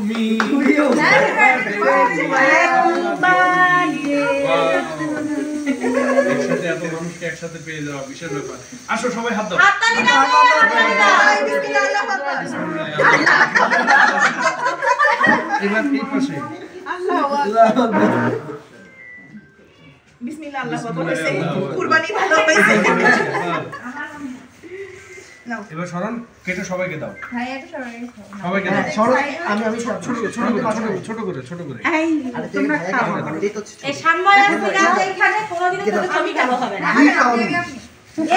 me. একসাথে এত মানুষকে একসাথে পেয়ে যাওয়া বিশাল ব্যাপার। আসো সবাই হাত দাও। এবার এই পাশে বিসমিল্লাহ আল্লাহু আকবার বলেছে কুরবানি ভালো হয়েছে। নাও এবার শরণ কেটে সবাইকে দাও। ভাই এটা সবাইকে সবাইকে দাও। শরণ আমি ছোট করে এই তোমরা খাও এই সাম্যয় আছে এখানে কোনোদিনও তোদের ছবি ভালো হবে না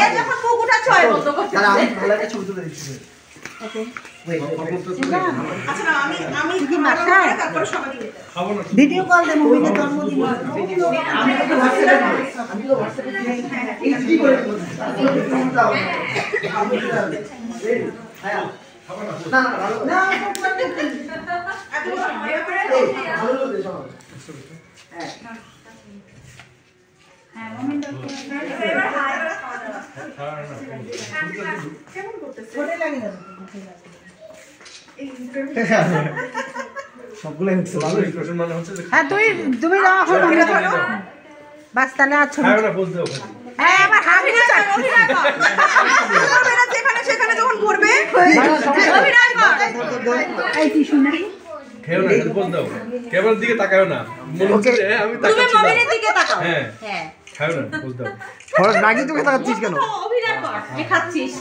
এ যখন মুকুটা ছয় বন্ধ করতে আমি ভালো একটা ছবি তুলে দিচ্ছি। ওকে আচ্ছা আচ্ছা না আমি কি মাথায় তারপর সবাই দিতে খাবো না ভিডিও কল দে মুভিতে জন্মদিন আমি তো হোয়াটসঅ্যাপে এই কি করে হ্যাঁ না না ভালো না এত ভালো করে ভালো দে সব হ্যাঁ হ্যাঁ মোমেন্ট এবার হাই কেমন করতেছে ছোট লাগে না সবগুলো হচ্ছে ভালো ইমপ্রেশন মানে হচ্ছে যে হ্যাঁ তুমি যাওয়া হলো বাস তাহলে আর ছবি খাও না পোজ দাও ওখানে হ্যাঁ আবার হাবি না অভিনয় কর যেখানে সেখানে যখন করবে অভিনয় কর এই কি শুনে খেও না পোজ দাও ক্যামেরার দিকে তাকাও না মনে হচ্ছে যে আমি তুমি তাকাচ্ছি মোমেন্টের দিকে তাকাও হ্যাঁ হ্যাঁ খাও না পোজ দাও খরচ নাকি তুমি তাকাচ্ছিস কেন অভিনয় কর কি খাচ্ছিস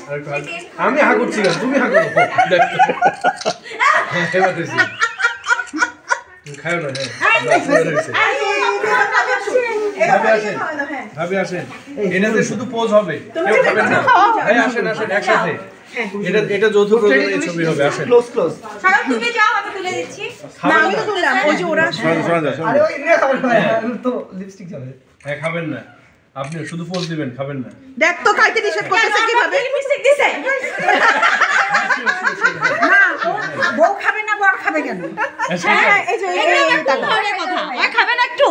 আমি হা করছি না তুমি হা করো দেখো হ্যাঁ এবার দেখছি খাও না হ্যাঁ ভাবি আসেন এটাতে শুধু পোজ হবে কেউ খাবেন না হ্যাঁ আসেন একসাথে এটা যৌথ প্রযোজনায় ছবি হবে আসেন ক্লোজ সারা তুমি যাও আমি তুলে দিচ্ছি না আমি তো তুললাম ওই যে ওরা আরে ওই ইন্ডিয়া খাবার না তো লিপস্টিক যাবে হ্যাঁ খাবেন না আপনি শুধু পোজ দিবেন খাবেন না দেখ তো কাইতে নিষেধ করতেছে কিভাবে লিপস্টিক দিছে না বউ খাবে না বর খাবে কেন হ্যাঁ এই যে এই কথা ওই খাবে না একটু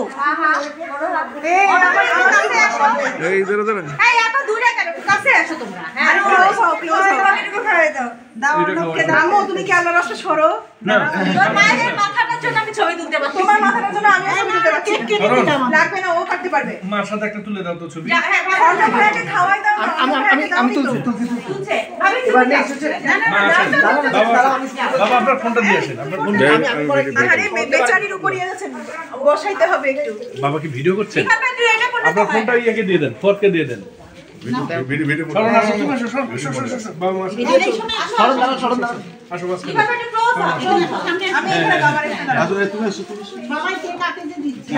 এই ধরে ধরে এই এত দূরে কেন কাছে আসো তোমরা হ্যাঁ ক্লোজ দাও লোককে দাও তুমি কি আল্লাহর রাস্তা সরো না তোর মায়ের মাথাটার জন্য আমি ছবি তুলতে পারছি তোমার মাথার জন্য আমি ছবি তুলতে পারছি লাগবে না ও কাটতে পারবে মার সাথে একটা তুলে দাও তো ছবি হ্যাঁ অর্ডার করে একটা খাওয়াই দাও আমি তুলছি তুলছে আমি এবার নেক্সট হচ্ছে মা আসেন বাবা আপনার ফোনটা দিয়ে আসেন আপনার ফোন আরে বেচারির উপর ইয়ে যাচ্ছে বসাইতে হবে একটু বাবা কি ভিডিও করছেন কিভাবে তুই এটা করতে আপনার ফোনটা ইয়াকে দিয়ে দেন ফোরকে দিয়ে দেন শরণ আসো তুমি আসো বাবা মা আসো শরণ দাঁড়ান আসো বাস করে কিভাবে একটু ক্লোজ আপ আমি এখানে বাবার এখানে দাঁড়াবো। সবাই কে কাকে যে দিচ্ছে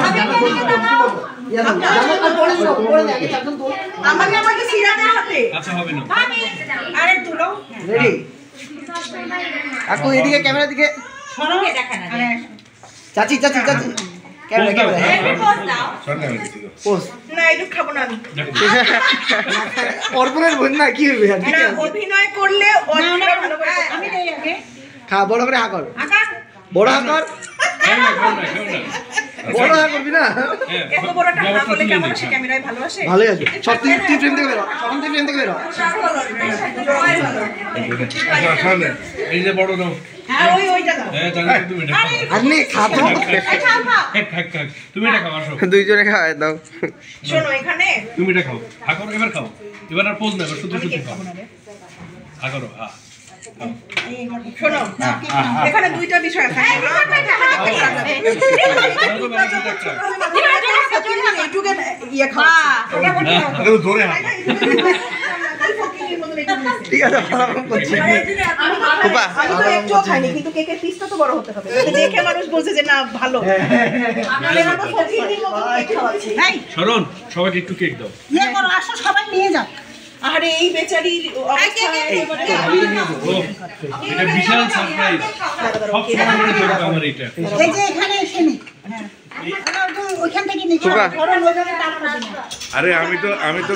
আমাকে সিরাতে হাতে আচ্ছা হবে না আরে তুলো রেডি আকু এদিকে ক্যামেরা দিকে সরকে দেখা না যায় চাচি ক্যামেরা এই পোজ দাও পোজ না একটু খাবো না আমি অর্পণের বোন না কি হবে ঠিক না আছে অভিনয় করলে অনেক ভালো করে আমি দেই আগে খা বড় করে হাকর আকাশ বড় হাকর খাও না বড় হাক করবি না এত বড় একটা না বলে কেমন সে ক্যামেরায় ভালোবাসে ভালোই আছে সব তুই ফ্রেম থেকে বেরো সব তুই ফ্রেম থেকে বেরো এই যে বড় নাও হ্যাঁ ওইটা দাও হ্যাঁ জানি তুমি এটা খাও আপনি খাতো খাক তুমি এটা খাও আসো দুইজনে খাওয়াই দাও শোনো এখানে তুমি এটা খাও খাও এবার খাও এবার আর পোজ না এবার শুধু খাও খাও হ্যাঁ শোনো এখানে দুইটা বিষয় আছে এইটুকু ইয়ে খাওয়া ধরে ঠিক আছে ভালো করছি বাবা আমি তো একটুও খাইনি কিন্তু কেকের পিসটা তো বড় হতে হবে যাতে দেখে মানুষ বলছে যে না ভালো নাহলে আমরা ফকিরের মতো কেক খাওয়াচ্ছি শরণ সবাইকে একটু কেক দাও ইয়ে করো আসো সবাই নিয়ে যাও আরে এই বেচারির অবস্থা এটা বিশাল সারপ্রাইজ সব সময় মনে থাকবে আমার এটা এই যে এখানে এসে নি হ্যাঁ ওইখান থেকে নিয়ে ধরো ওইভাবে টান করবে না আরে আমি তো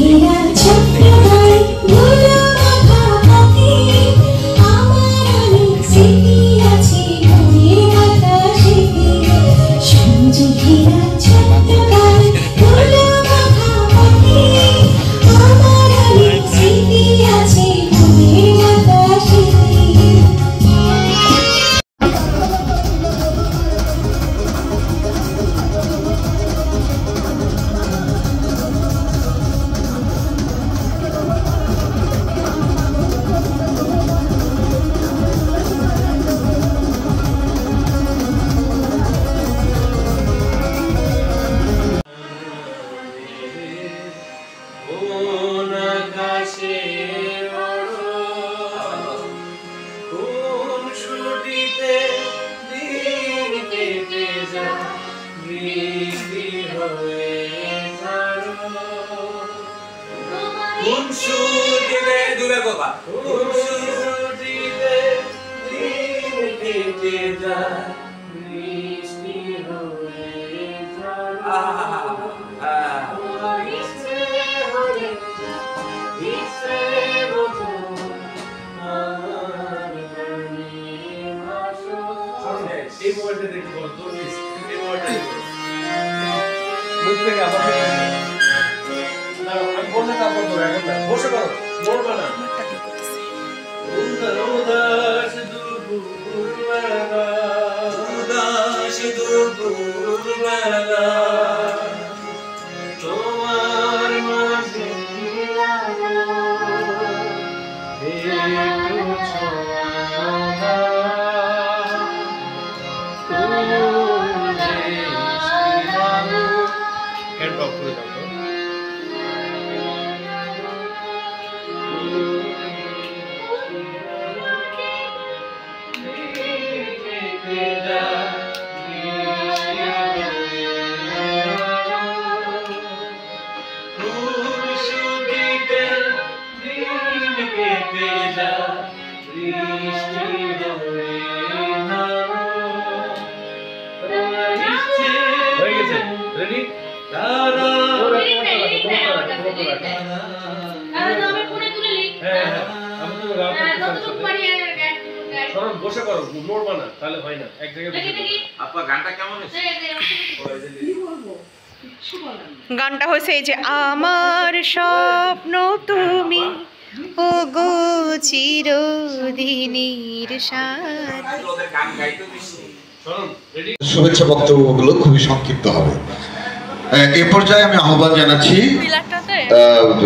ঘেরা ছোট্ট গায়ে ধুলো মাখা পথে আমার অনেক স্মৃতি আছে মনের বাতাসেতে সবুজে ঘেরা ছোট্ট গায়ে ধুলো মাখা পথে আমার অনেক স্মৃতি আছে মনের বাতাসেতে কোন আকাশে ওড়ো, কোন ছুটিতে দিন কেটে যায়, বৃষ্টি হয়ে ঝরো। কোন ছুটিতে কোন ছুটিতে দিন কেটে যায়, বৃষ্টি হয়ে ঝরো। এই মোবাইলটা দেখি বল, তোর মিস এই মোবাইলটা দেখি মুখ থেকে আবার না আমি বললে তারপর করো, এখন না বসে করো, নড়বা না। উদাস দুপুরবেলা, উদাস দুপুরবেলা তোমার মাঝে একটু ছোঁয়া বসে করো, নড়বা না, তাহলে হয় না, এক জায়গায় বসে করো। আপা গানটা কেমন হয়েছে? গানটা হয়েছে এই যে আমার স্বপ্ন তুমি ও গো চিরদিনের সাথী। ওদের গান গাইতে বেশি। চলুন রেডি। শুভেচ্ছা বক্তব্যগুলো খুবই সংক্ষিপ্ত হবে। এ পর্যায়ে আমি আহ্বান জানাচ্ছি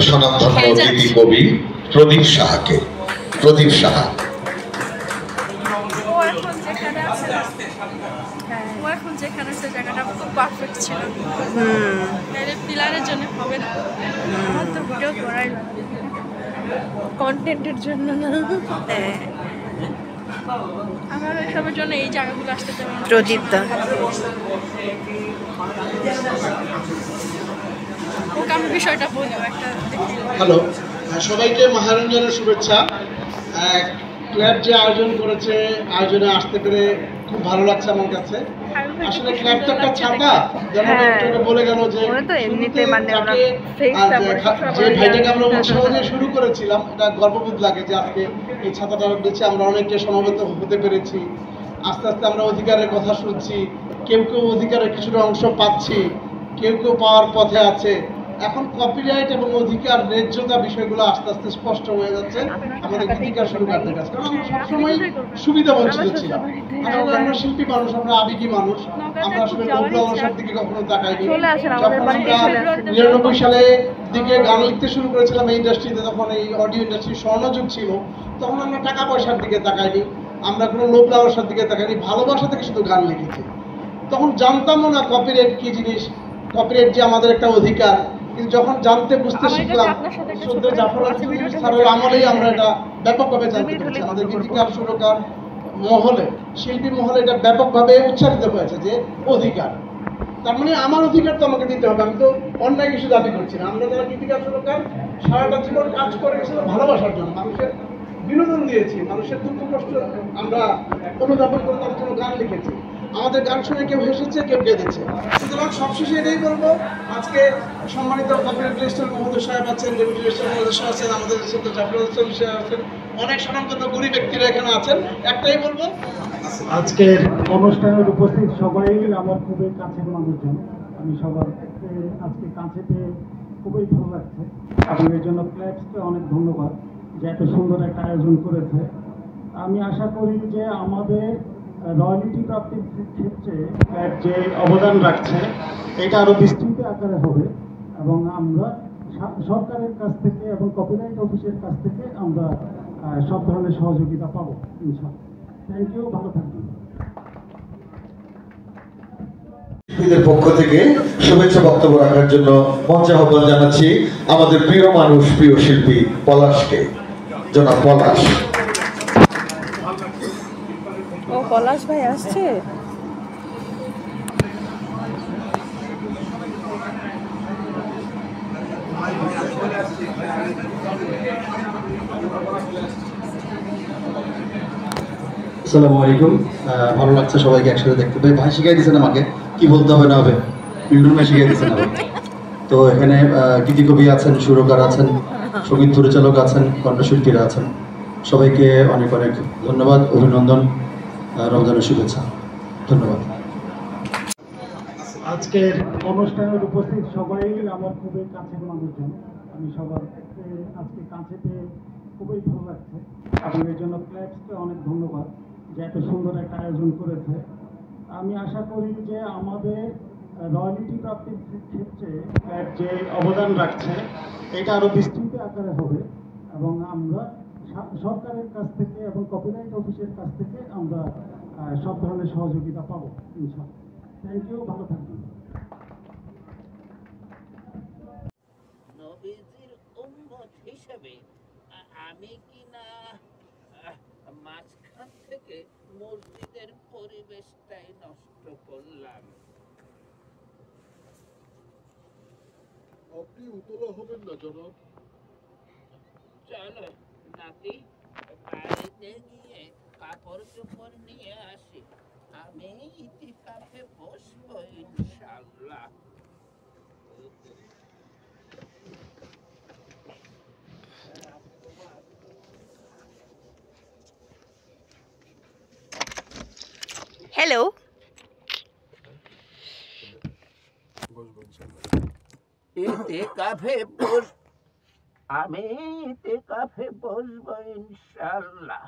স্বনামধন্য গীতি কবি প্রদীপ সাহাকে। প্রদীপ সাহা। এখন যেখানে সে জায়গাটা খুব পারফেক্ট ছিল। পিলারের জন্য হবে না, আমার তো ভিডিও করাই লাগবে, কন্টেন্টের জন্য না। আমার ওইসবের জন্য এই জায়গাগুলো আসতে তেমন। প্রদীপ দা ওকে আমি বিষয়টা বলবো একটা। হ্যালো, সবাইকে মহারঞ্জনের শুভেচ্ছা। ক্লাব যে আয়োজন করেছে, আয়োজনে আসতে পেরে খুব ভালো লাগছে আমার কাছে। আসলে ক্লাব তো একটা ছাতা, যেমন একটু বলে গেল যে যে ভাইটাকে আমরা উৎসাহ দিয়ে শুরু করেছিলাম, এটা গর্ববোধ লাগে যে আজকে এই ছাতাটার নিচে আমরা অনেকে সমবেত হতে পেরেছি। আস্তে আস্তে আমরা অধিকারের কথা শুনছি, কেউ কেউ অধিকারের কিছুটা অংশ পাচ্ছি, কেউ কেউ পাওয়ার পথে আছে। এখন কপিরাইট এবং অধিকার ন্যায্যতা বিষয়গুলো আস্তে আস্তে স্পষ্ট হয়ে যাচ্ছে আমাদের গীতিকার সুরকারদের কাছে, কারণ আমরা সবসময় সুবিধা বঞ্চিত ছিলাম। আসলে আমরা শিল্পী মানুষ, আমরা আবেগী মানুষ, আমরা আসলে লোকলালসার দিকে কখনো তাকাইনি। যখন আমরা ৯৯ সালে দিকে গান লিখতে শুরু করেছিলাম এই ইন্ডাস্ট্রিতে, তখন এই অডিও ইন্ডাস্ট্রির স্বর্ণযুগ ছিল, তখন আমরা টাকা পয়সার দিকে তাকাইনি, আমরা কোনো লোকলালসার দিকে তাকাইনি, ভালোবাসা থেকে শুধু গান লিখেছি। তখন জানতামও না কপিরাইট কি জিনিস, কপিরাইট যে আমাদের একটা অধিকার। কিন্তু যখন জানতে বুঝতে শিখলাম, শ্রদ্ধেয় জাফর স্যারের আমলেই আমরা এটা ব্যাপকভাবে জানতে পেরেছি। আমাদের গীতিকার সুরকার মহলে, শিল্পী মহলে এটা ব্যাপকভাবে উচ্চারিত হয়েছে যে অধিকার, তার মানে আমার অধিকার তো আমাকে দিতে হবে, আমি তো অন্যায় কিছু দাবি করছি না। আমরা যারা গীতিকার সুরকার সারাটা জীবন কাজ করে গেছিলাম ভালোবাসার জন্য, মানুষের বিনোদন দিয়েছি, মানুষের দুঃখ কষ্ট আমরা অনুধাবন করে তার জন্য গান লিখেছি। আমাদের গান শুনে কেউ হেসেছে, কেউ কেঁদেছে। সুতরাং সবশেষে এটাই বলবো, আজকে সম্মানিত কপিরাইট রেজিস্ট্রার মহোদয় সাহেব আছেন, ডেপুটি রেজিস্ট্রার মহোদয় সাহেব আছেন, আমাদের সেক্রেটারি জাফর হোসেন সাহেব আছেন, অনেক স্বনামধন্য গুণী ব্যক্তিরা এখানে আছেন। একটাই বলবো, আজকের অনুষ্ঠানের উপস্থিত সবাই আমার খুবই কাছের মানুষজন। আমি সবার আজকে কাছে পেয়ে খুবই ভালো লাগছে এবং এর জন্য ক্লাবসকে অনেক ধন্যবাদ যে এত সুন্দর একটা আয়োজন করেছে। আমি আশা করি যে আমাদের রয়্যালিটি প্রাপ্তির ক্ষেত্রে ক্লাব যে অবদান রাখছে এটা আরও বিস্তৃত আকারে হবে এবং আমরা সরকারের কাছ থেকে এবং কপিরাইট অফিসের কাছ থেকে আমরা সব ধরনের সহযোগিতা পাবো ইনশাআল্লাহ। থ্যাংক ইউ, ভালো থাকবেন। শিল্পীদের পক্ষ থেকে শুভেচ্ছা বক্তব্য রাখার জন্য মঞ্চে আহ্বান জানাচ্ছি আমাদের প্রিয় মানুষ, প্রিয় শিল্পী পলাশকে। জনাব পলাশ। ও পলাশ ভাই আসছে। আসসালামু আলাইকুম, ভালো লাগছে সবাইকে একসাথে দেখতে পেয়ে। ভাই শিখাই দিয়েছেন আমাকে কি বলতে হবে না হবে, মিন্টুন ভাই শিখাই দিয়েছেন আমাকে। তো এখানে গীতিকবি আছেন, সুরকার আছেন, সঙ্গীত পরিচালক আছেন, কণ্ঠশিল্পীরা আছেন, সবাইকে অনেক অনেক ধন্যবাদ, অভিনন্দন, রমজানের শুভেচ্ছা, ধন্যবাদ। আজকের অনুষ্ঠানের উপস্থিত সবাই আমার খুবই কাছের মানুষজন। আমি সবার আজকে কাছে পেয়ে খুবই ভালো লাগছে এবং এর জন্য ক্লাবসকে অনেক ধন্যবাদ যে এত সুন্দর একটা আয়োজন করেছে। আমি আশা করি যে আমাদের রয়্যালিটি প্রাপ্তির ক্ষেত্রে ক্লাব যে অবদান রাখছে এটা আরও বিস্তৃত আকারে হবে এবং আমরা সরকারের কাছ থেকে এবং কপিরাইট অফিসের কাছ থেকে আমরা সব ধরনের সহযোগিতা পাবো ইনশাআল্লাহ। থ্যাংক ইউ, ভালো থাকবেন। নবীজির উম্মত হিসেবে আমি কি না মাঝখান থেকে মসজিদের পরিবেশটাই নষ্ট করলাম? আপনি উতলা হবেন না জনাব। চলো নাতি, বাড়িতে গিয়ে কাপড় চোপড় নিয়ে আসি, আমি ইতিকাফে বসবো ইনশাআল্লাহ। হ্যালো, ইতিকাফে আমি ইতিকাফে বসবো ইনশাআল্লাহ।